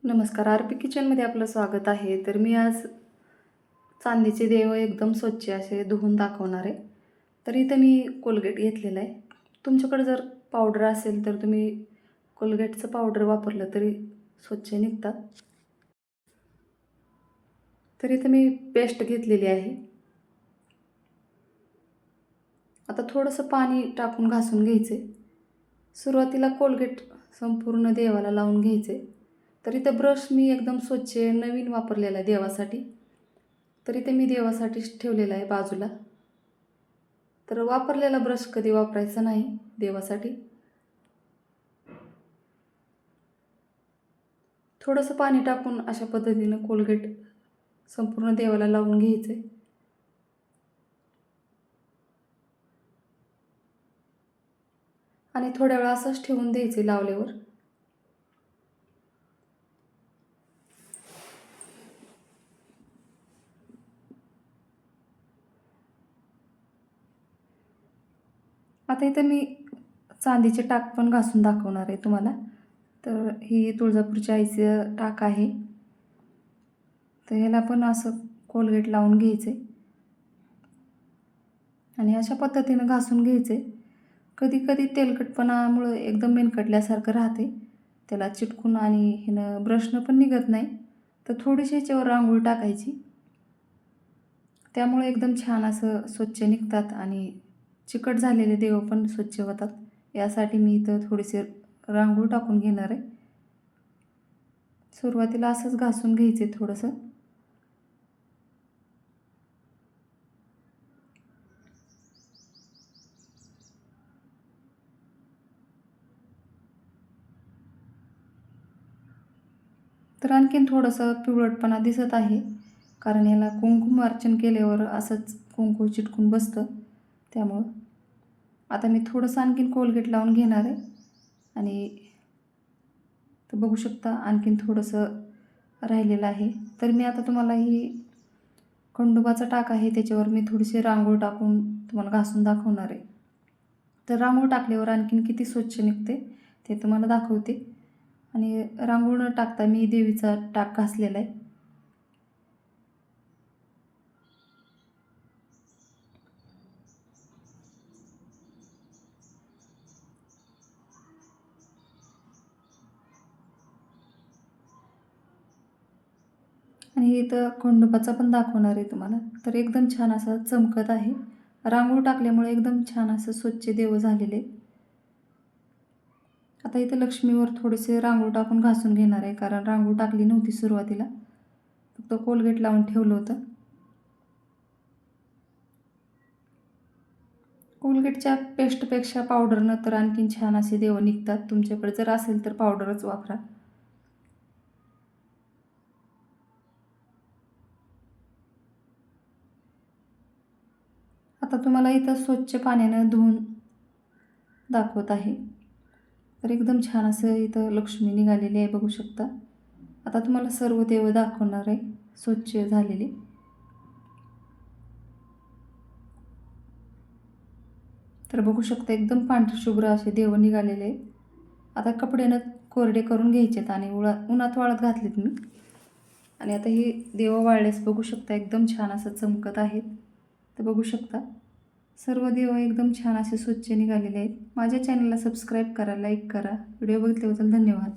नमस्कार. आरपी किचनमध्ये आपलं स्वागत आहे. तर मी आज चांदीचे देव एकदम स्वच्छ असे धुवून दाखवणार आहे. तर इथं मी कोलगेट घेतलेला आहे. तुमच्याकडे जर पावडर असेल तर तुम्ही कोलगेटचं पावडर वापरलं तरी स्वच्छ निघतात. तर इथं मी पेस्ट घेतलेली आहे. आता थोडंसं पाणी टाकून घासून घ्यायचे. सुरुवातीला कोलगेट संपूर्ण देवाला लावून घ्यायचे. तर इथं ब्रश मी एकदम स्वच्छ नवीन वापरलेला आहे देवासाठी. तर इथे मी देवासाठीच ठेवलेला आहे बाजूला. तर वापरलेला ब्रश कधी वापरायचा नाही देवासाठी. थोडंसं पाणी टाकून अशा पद्धतीनं कोलगेट संपूर्ण देवाला लावून घ्यायचे आणि थोड्या वेळ असंच ठेवून द्यायचे लावल्यावर. आता इथं मी चांदीचे टाक पण घासून दाखवणार आहे तुम्हाला. तर ही तुळजापूरच्या आईचं टाक आहे. तर ह्याला पण असं कोलगेट लावून घ्यायचे आणि अशा पद्धतीनं घासून घ्यायचे. कधी कधी तेलकटपणामुळं एकदम मेनकटल्यासारखं राहते, त्याला चिटकून आणि ह्यानं ब्रशनं पण निघत नाही. तर थोडीशी ह्याच्यावर रांगोळी टाकायची, त्यामुळे एकदम छान असं स्वच्छ निघतात आणि चिकट झालेले देव पण स्वच्छ होतात. यासाठी मी इथं थोडीशी रांगोळी टाकून घेणार आहे. सुरुवातीला असंच घासून घ्यायचे थोडंसं. तर आणखीन थोडंसं पिवळटपणा दिसत आहे, कारण ह्याला कुंकुमार्चन केल्यावर असंच कुंकू चिटकून बसतं. त्यामुळं आता मी थोडंसं आणखीन कोलगेट लावून घेणार आहे आणि तर बघू शकता आणखीन थोडंसं राहिलेलं आहे. तर मी आता तुम्हाला ही खंडोबाचा टाक आहे त्याच्यावर मी थोडीशी रांगोळी टाकून तुम्हाला घासून दाखवणार आहे. तर रांगोळी टाकल्यावर आणखीन किती स्वच्छ निघते ते तुम्हाला दाखवते. आणि रांगोळी न टाकता मी देवीचा टाक घासलेला आहे. आणि इथं खंडोबाचा पण दाखवणार आहे तुम्हाला. तर एकदम छान असा चमकत आहे. रांगोळी टाकल्यामुळे एकदम छान असं स्वच्छ देव झालेले. आता इथं लक्ष्मीवर थोडेसे रांगोळी टाकून घासून घेणार आहे, कारण रांगोळी टाकली नव्हती सुरुवातीला, फक्त कोलगेट लावून ठेवलं होतं. कोलगेटच्या पेस्टपेक्षा पावडरनं तर आणखीन छान असे देव निघतात. तुमच्याकडे जर असेल तर पावडरच वापरा. आता तुम्हाला इथं स्वच्छ पाण्यानं धुवून दाखवत आहे. तर एकदम छान असं इथं लक्ष्मी निघालेली आहे, बघू शकता. आता तुम्हाला सर्व देव दाखवणार आहे स्वच्छ झालेली. तर बघू शकता एकदम पांढरे शुभ्र असे देव निघालेले आहेत. आता कपड्यानं कोरडे करून घ्यायचेत आणि उन्हात वाळत घातलेत मी. आणि आता ही देव वाळलेस बघू शकता एकदम छान असं चमकत आहेत. तर बघू शकता सर्व देव एकदम छान असे स्वच्छ निघालेले आहेत. माझ्या चॅनलला सबस्क्राईब करा, लाईक करा. व्हिडिओ बघितल्याबद्दल धन्यवाद.